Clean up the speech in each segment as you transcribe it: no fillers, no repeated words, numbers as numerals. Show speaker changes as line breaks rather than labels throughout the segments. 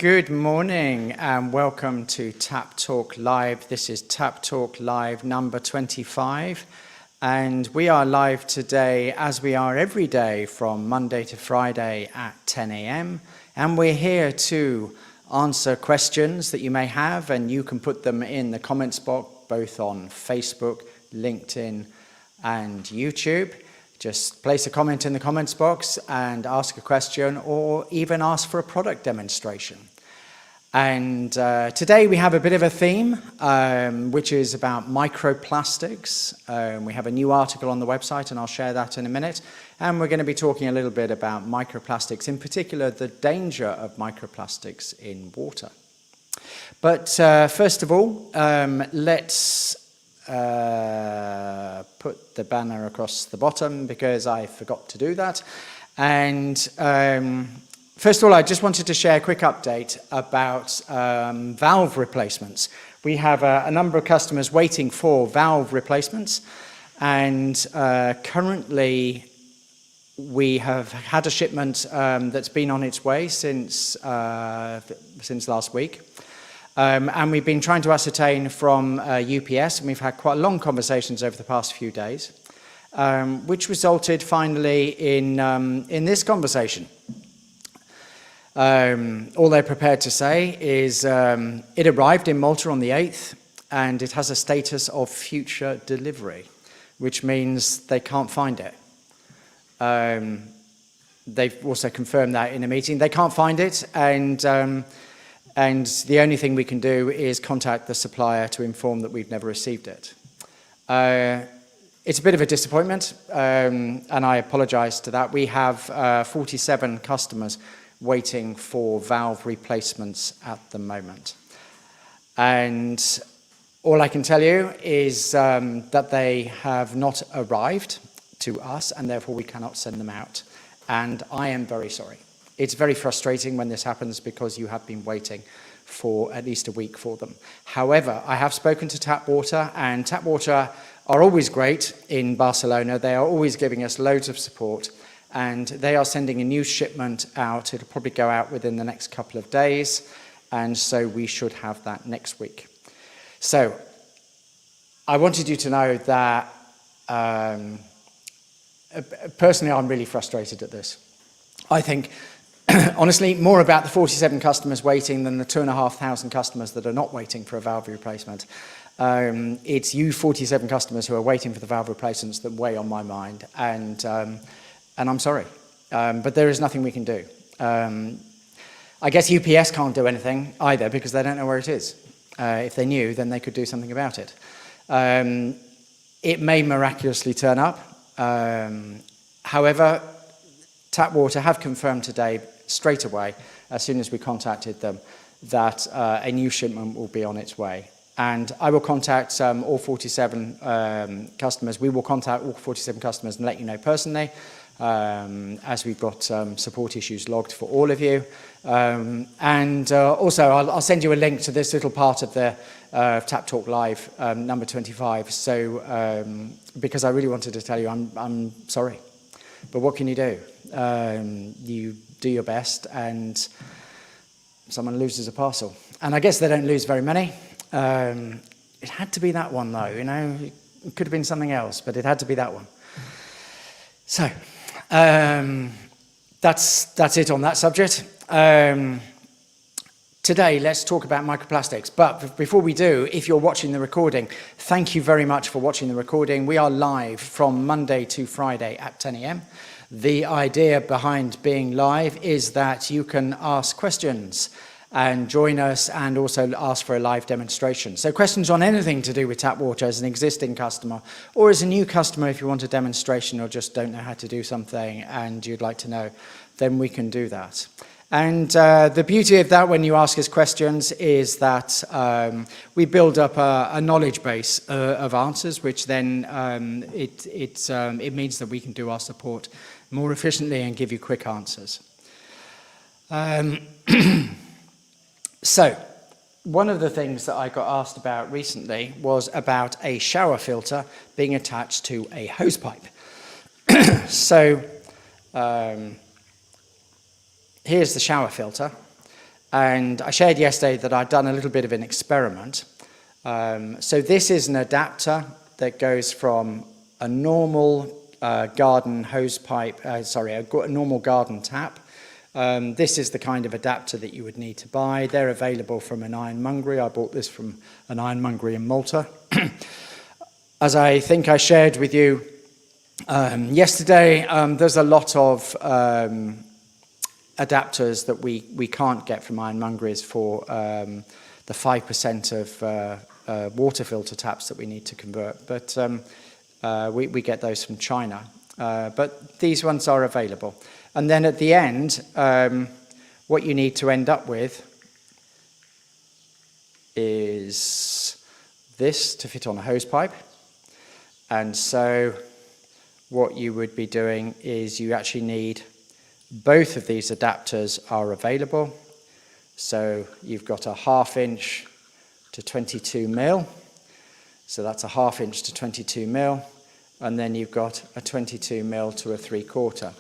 Good morning and welcome to TAPP Talk Live. This is TAPP Talk Live number 25, and we are live today as we are every day from Monday to Friday at 10 a.m. and we're here to answer questions that you may have, and you can put them in the comments box both on Facebook, LinkedIn and YouTube. Just place a comment in the comments box and ask a question, or even ask for a product demonstration. And today we have a bit of a theme, which is about microplastics. We have a new article on the website, and I'll share that in a minute. And we're going to be talking a little bit about microplastics, in particular the danger of microplastics in water. But first of all, let's put the banner across the bottom because I forgot to do that. And first of all, I just wanted to share a quick update about valve replacements. We have a number of customers waiting for valve replacements, and currently we have had a shipment that's been on its way since last week. And we've been trying to ascertain from UPS, and we've had quite long conversations over the past few days, which resulted finally in this conversation. All they're prepared to say is it arrived in Malta on the 8th, and it has a status of future delivery, which means they can't find it. They've also confirmed that in a meeting. They can't find it, and the only thing we can do is contact the supplier to inform that we've never received it. It's a bit of a disappointment, and I apologise to that. We have 47 customers waiting for valve replacements at the moment. And all I can tell you is that they have not arrived to us, and therefore we cannot send them out. And I am very sorry. It's very frustrating when this happens because you have been waiting for at least a week for them. However, I have spoken to TAPP Water, and TAPP Water are always great in Barcelona. They are always giving us loads of support, and they are sending a new shipment out. It'll probably go out within the next couple of days, and so we should have that next week. So I wanted you to know that personally I'm really frustrated at this. I think honestly, more about the 47 customers waiting than the 2,500 customers that are not waiting for a valve replacement. It's you 47 customers who are waiting for the valve replacements that weigh on my mind, and I'm sorry, but there is nothing we can do. I guess UPS can't do anything either because they don't know where it is. If they knew, then they could do something about it. It may miraculously turn up. However, TAPP Water have confirmed today, straight away, as soon as we contacted them, that a new shipment will be on its way. And I will contact all 47 customers. We will contact all 47 customers and let you know personally, as we've got support issues logged for all of you. Also, I'll send you a link to this little part of the TAPP Talk Live number 25. So, because I really wanted to tell you I'm sorry. But what can you do? You do your best, and someone loses a parcel. And I guess they don't lose very many. It had to be that one, though. You know, it could have been something else, but it had to be that one. So that's it on that subject. Today, let's talk about microplastics. But before we do, if you're watching the recording, thank you very much for watching the recording. We are live from Monday to Friday at 10 a.m. The idea behind being live is that you can ask questions and join us, and also ask for a live demonstration. So questions on anything to do with TAPP Water as an existing customer, or as a new customer if you want a demonstration or just don't know how to do something and you'd like to know, then we can do that. And the beauty of that when you ask us questions is that we build up a knowledge base of answers, which then it means that we can do our support more efficiently and give you quick answers. So, one of the things that I got asked about recently was about a shower filter being attached to a hose pipe. So, here's the shower filter, And I shared yesterday that I'd done a little bit of an experiment. So this is an adapter that goes from a normal garden hose pipe, a normal garden tap. This is the kind of adapter that you would need to buy. They're available from an ironmongery. I bought this from an ironmongery in Malta. As I think I shared with you yesterday, there's a lot of adapters that we can't get from ironmongeries for the 5% of water filter taps that we need to convert. But we get those from China. But these ones are available. And then at the end, what you need to end up with is this to fit on a hose pipe. And so what you would be doing is you actually need both of these adapters are available. So you've got a 1/2 inch to 22 mil. So that's a 1/2 inch to 22 mil. And then you've got a 22 mil to a 3/4.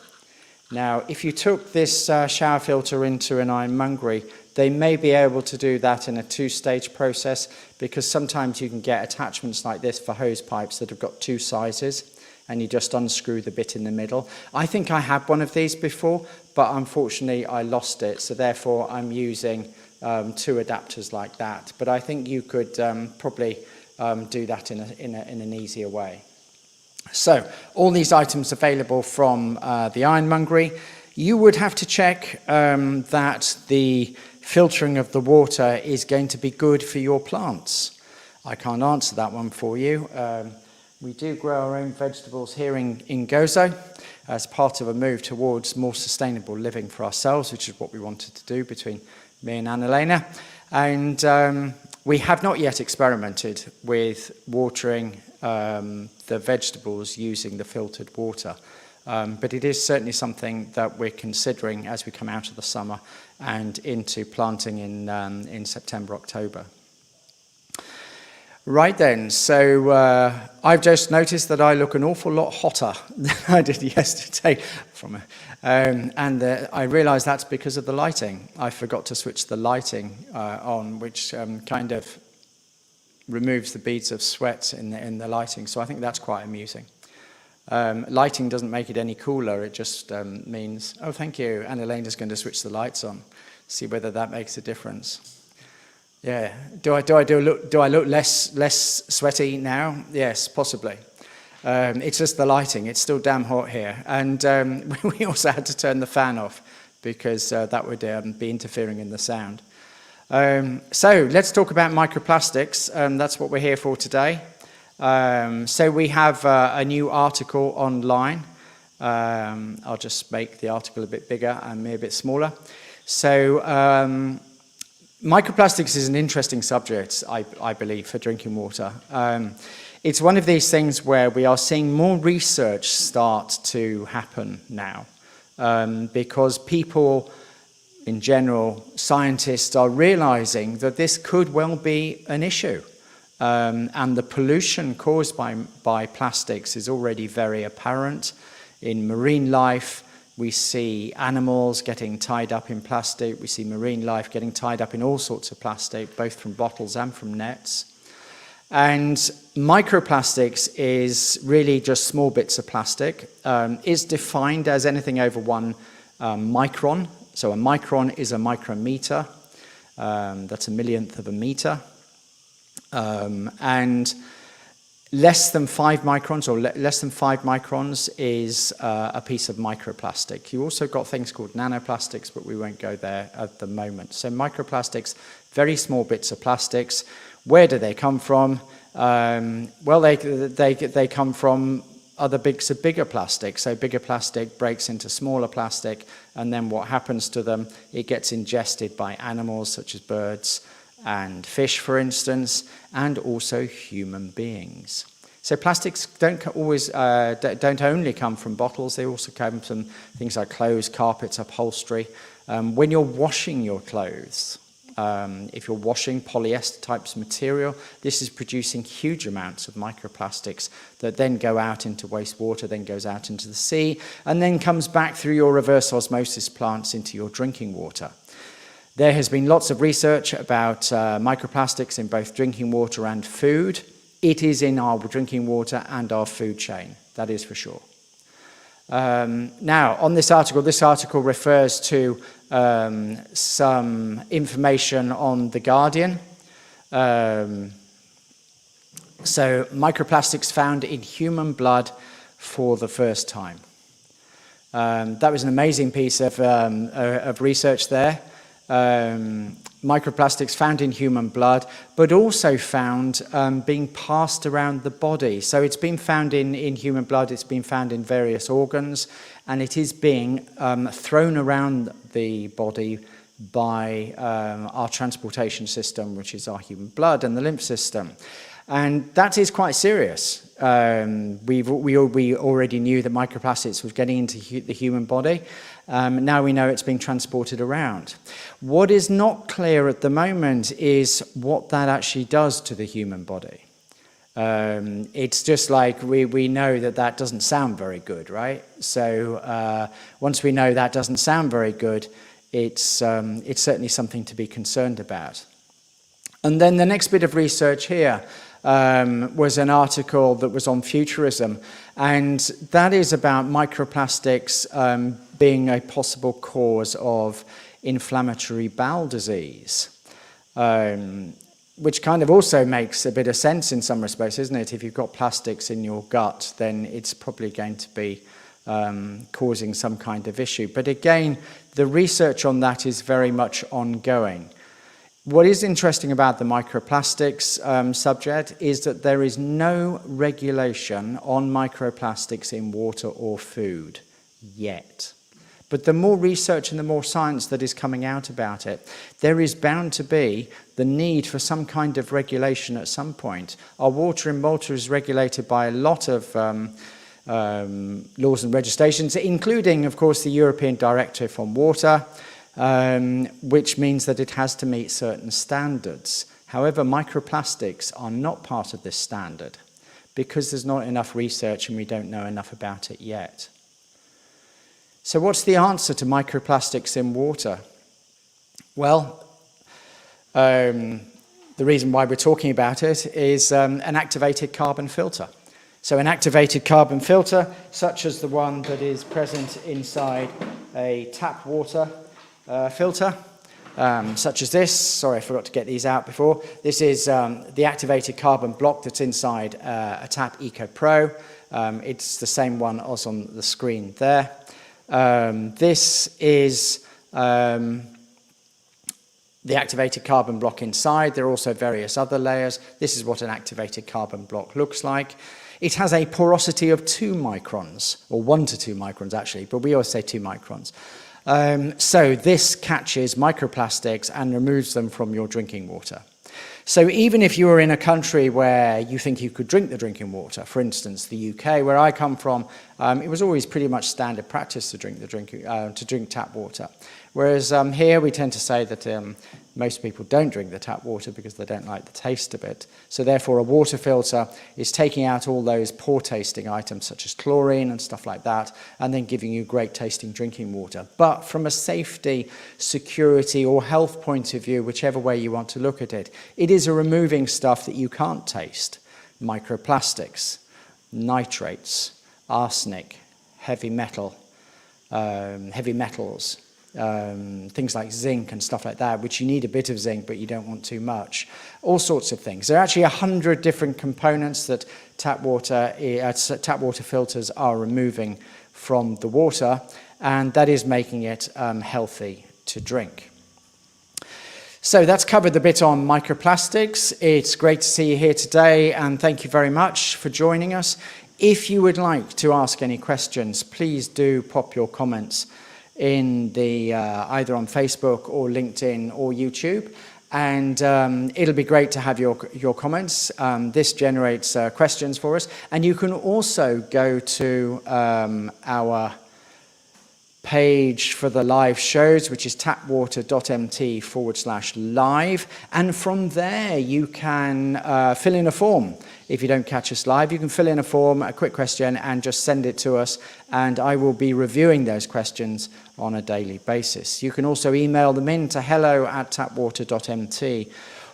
Now, if you took this shower filter into an ironmongery, they may be able to do that in a 2-stage process, because sometimes you can get attachments like this for hose pipes that have got 2 sizes, and you just unscrew the bit in the middle. I think I had one of these before, but unfortunately I lost it, so therefore I'm using 2 adapters like that. But I think you could probably do that in an easier way. So, all these items available from the ironmongery. You would have to check that the filtering of the water is going to be good for your plants. I can't answer that one for you. We do grow our own vegetables here in Gozo as part of a move towards more sustainable living for ourselves, which is what we wanted to do between me and Annalena. And we have not yet experimented with watering the vegetables using the filtered water. But it is certainly something that we're considering as we come out of the summer and into planting in September, October. Right then, so I've just noticed that I look an awful lot hotter than I did yesterday. I realise that's because of the lighting. I forgot to switch the lighting on, which kind of removes the beads of sweat in the lighting. So I think that's quite amusing. Lighting doesn't make it any cooler. It just means, oh, thank you. And Elena's going to switch the lights on, see whether that makes a difference. Yeah. Do I look less sweaty now? Yes, possibly. It's just the lighting. It's still damn hot here, and we also had to turn the fan off because that would be interfering in the sound. So let's talk about microplastics. That's what we're here for today. So we have a new article online. I'll just make the article a bit bigger and me a bit smaller. So microplastics is an interesting subject, I believe, for drinking water. It's one of these things where we are seeing more research start to happen now, because people, in general, scientists are realizing that this could well be an issue. And the pollution caused by plastics is already very apparent. In marine life, we see animals getting tied up in plastic. We see marine life getting tied up in all sorts of plastic, both from bottles and from nets. And microplastics is really just small bits of plastic. It's defined as anything over 1 micron. So a micron is a micrometer. That's a millionth of a meter. And less than 5 microns, or less than 5 microns, is a piece of microplastic. You also got things called nanoplastics, but we won't go there at the moment. So microplastics, very small bits of plastics. Where do they come from? Well, they come from other bits of bigger plastic. So bigger plastic breaks into smaller plastic, and then what happens to them? It gets ingested by animals such as birds and fish, for instance, and also human beings. So plastics don't only come from bottles, they also come from things like clothes, carpets, upholstery. When you're washing your clothes, if you're washing polyester types material, this is producing huge amounts of microplastics that then go out into wastewater, then goes out into the sea, and then comes back through your reverse osmosis plants into your drinking water. There has been lots of research about microplastics in both drinking water and food. It is in our drinking water and our food chain, that is for sure. Now, on this article refers to some information on The Guardian. So, microplastics found in human blood for the first time. That was an amazing piece of research there. Microplastics found in human blood, but also found being passed around the body. So it's been found in human blood, it's been found in various organs, and it is being thrown around the body by our transportation system, which is our human blood and the lymph system. And that is quite serious. We already knew that microplastics was getting into the human body. Now we know it's being transported around. What is not clear at the moment is what that actually does to the human body. It's just like we know that doesn't sound very good, right? So once we know that doesn't sound very good, it's certainly something to be concerned about. And then the next bit of research here was an article that was on futurism, and that is about microplastics being a possible cause of inflammatory bowel disease, which kind of also makes a bit of sense in some respects, isn't it? If you've got plastics in your gut, then it's probably going to be causing some kind of issue. But again, the research on that is very much ongoing. What is interesting about the microplastics subject is that there is no regulation on microplastics in water or food yet. But the more research and the more science that is coming out about it, there is bound to be the need for some kind of regulation at some point. Our water in Malta is regulated by a lot of laws and legislations, including, of course, the European Directive on Water, which means that it has to meet certain standards. However, microplastics are not part of this standard because there's not enough research and we don't know enough about it yet. So what's the answer to microplastics in water? Well, the reason why we're talking about it is an activated carbon filter. So an activated carbon filter, such as the one that is present inside a tap water filter, such as this. Sorry, I forgot to get these out before. This is the activated carbon block that's inside a TAPP EcoPro. It's the same one as on the screen there. This is the activated carbon block inside. There are also various other layers. This is what an activated carbon block looks like. It has a porosity of 2 microns, or 1 to 2 microns actually, but we always say 2 microns. So this catches microplastics and removes them from your drinking water. So even if you are in a country where you think you could drink the drinking water, for instance, the UK, where I come from, it was always pretty much standard practice to drink tap water. Whereas here we tend to say that most people don't drink the tap water because they don't like the taste of it. So therefore a water filter is taking out all those poor tasting items such as chlorine and stuff like that, and then giving you great tasting drinking water. But from a safety, security or health point of view, whichever way you want to look at it, it is a removing stuff that you can't taste. Microplastics, nitrates, arsenic, heavy metals, things like zinc and stuff like that, which you need a bit of zinc, but you don't want too much. All sorts of things. There are actually 100 different components that tap water filters are removing from the water, and that is making it healthy to drink. So that's covered the bit on microplastics. It's great to see you here today, and thank you very much for joining us. If you would like to ask any questions, please do pop your comments in the either on Facebook or LinkedIn or YouTube, and it'll be great to have your comments. This generates questions for us, and you can also go to our page for the live shows, which is tapwater.mt/live. And from there, you can fill in a form. If you don't catch us live, you can fill in a form, a quick question, and just send it to us. And I will be reviewing those questions on a daily basis. You can also email them in to hello@tapwater.mt.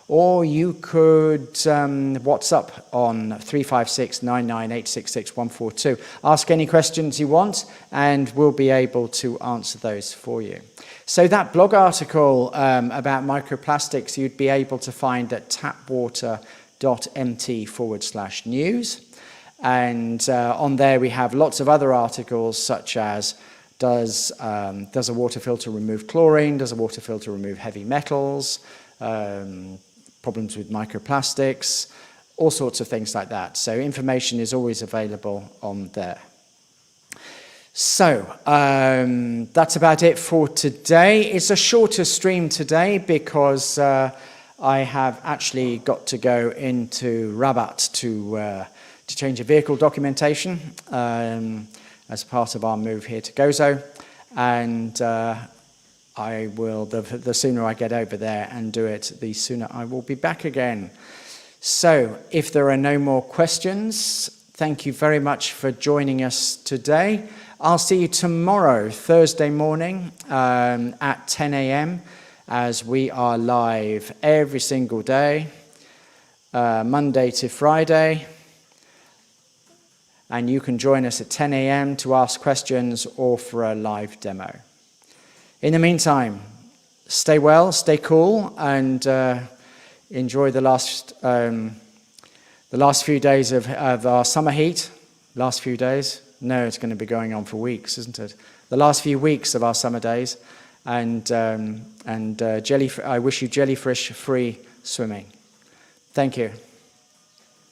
Or you could WhatsApp on 356 99866 142. Ask any questions you want, and we'll be able to answer those for you. So that blog article about microplastics, you'd be able to find at tapwater.mt/news. And on there we have lots of other articles, such as does a water filter remove chlorine? Does a water filter remove heavy metals? Problems with microplastics, all sorts of things like that. So information is always available on there. So that's about it for today. It's a shorter stream today because I have actually got to go into Rabat to change a vehicle documentation as part of our move here to Gozo. And I will, the sooner I get over there and do it, the sooner I will be back again. So, if there are no more questions, thank you very much for joining us today. I'll see you tomorrow, Thursday morning, at 10 a.m. as we are live every single day, Monday to Friday. And you can join us at 10 a.m. to ask questions or for a live demo. In the meantime, stay well, stay cool, and enjoy the last few days of our summer heat. Last few days? No, it's going to be going on for weeks, isn't it? The last few weeks of our summer days, and I wish you jellyfish-free swimming. Thank you.